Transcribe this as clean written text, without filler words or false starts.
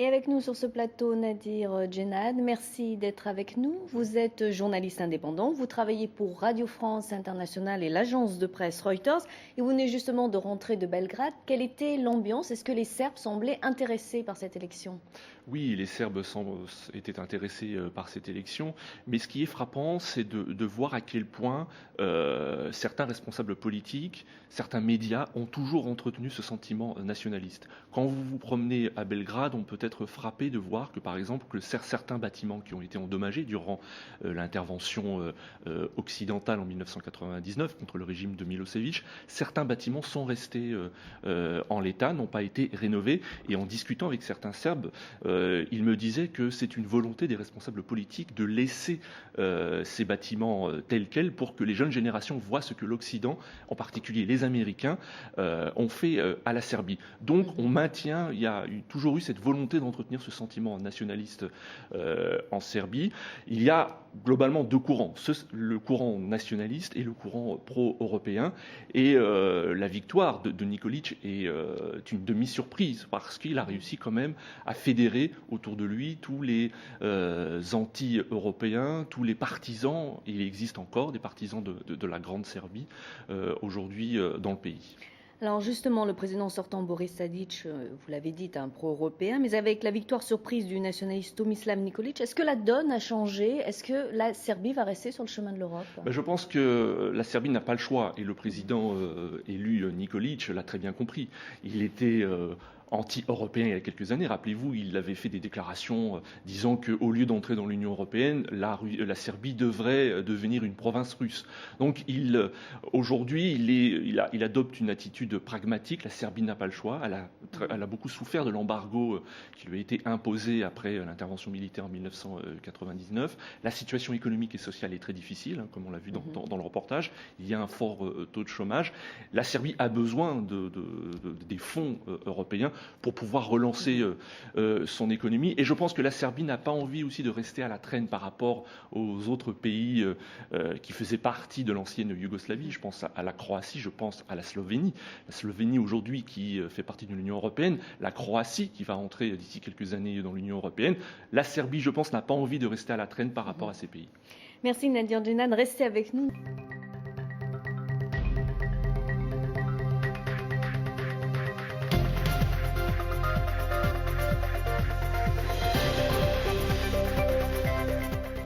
Et avec nous sur ce plateau, Nadir Djenad, merci d'être avec nous. Vous êtes journaliste indépendant, vous travaillez pour Radio France Internationale et l'agence de presse Reuters et vous venez justement de rentrer de Belgrade. Quelle était l'ambiance? Est-ce que les Serbes semblaient intéressés par cette élection? Oui, les Serbes étaient intéressés par cette élection, mais ce qui est frappant, c'est de voir à quel point certains responsables politiques, certains médias ont toujours entretenu ce sentiment nationaliste. Quand vous vous promenez à Belgrade, on peut être frappé de voir que, par exemple, que certains bâtiments qui ont été endommagés durant l'intervention occidentale en 1999 contre le régime de Milosevic, certains bâtiments sont restés en l'état, n'ont pas été rénovés, et en discutant avec certains Serbes, il me disait que c'est une volonté des responsables politiques de laisser ces bâtiments tels quels pour que les jeunes générations voient ce que l'Occident, en particulier les Américains, ont fait à la Serbie. Donc on maintient, il y a toujours eu cette volonté d'entretenir ce sentiment nationaliste en Serbie. Il y a globalement deux courants, le courant nationaliste et le courant pro-européen. Et la victoire de Nikolić est une demi-surprise parce qu'il a réussi quand même à fédérer autour de lui tous les anti-européens, tous les partisans. Il existe encore des partisans de la Grande Serbie aujourd'hui dans le pays. Alors justement, le président sortant Boris Tadić, vous l'avez dit, est un pro-européen, mais avec la victoire surprise du nationaliste Tomislav Nikolić, est-ce que la donne a changé? Est-ce que la Serbie va rester sur le chemin de l'Europe? Je pense que la Serbie n'a pas le choix, et le président élu Nikolić l'a très bien compris. Il était anti-européen il y a quelques années. Rappelez-vous, il avait fait des déclarations disant qu'au lieu d'entrer dans l'Union européenne, la Serbie devrait devenir une province russe. Donc aujourd'hui, il adopte une attitude pragmatique. La Serbie n'a pas le choix. Elle a beaucoup souffert de l'embargo qui lui a été imposé après l'intervention militaire en 1999. La situation économique et sociale est très difficile, hein, comme on l'a vu dans le reportage. Il y a un fort taux de chômage. La Serbie a besoin des fonds européens pour pouvoir relancer son économie. Et je pense que la Serbie n'a pas envie aussi de rester à la traîne par rapport aux autres pays qui faisaient partie de l'ancienne Yougoslavie. Je pense à la Croatie, je pense à la Slovénie. La Slovénie aujourd'hui qui fait partie de l'Union européenne, la Croatie qui va entrer d'ici quelques années dans l'Union européenne. La Serbie, je pense, n'a pas envie de rester à la traîne par rapport à ces pays. Merci Nadir Djenad, restez avec nous.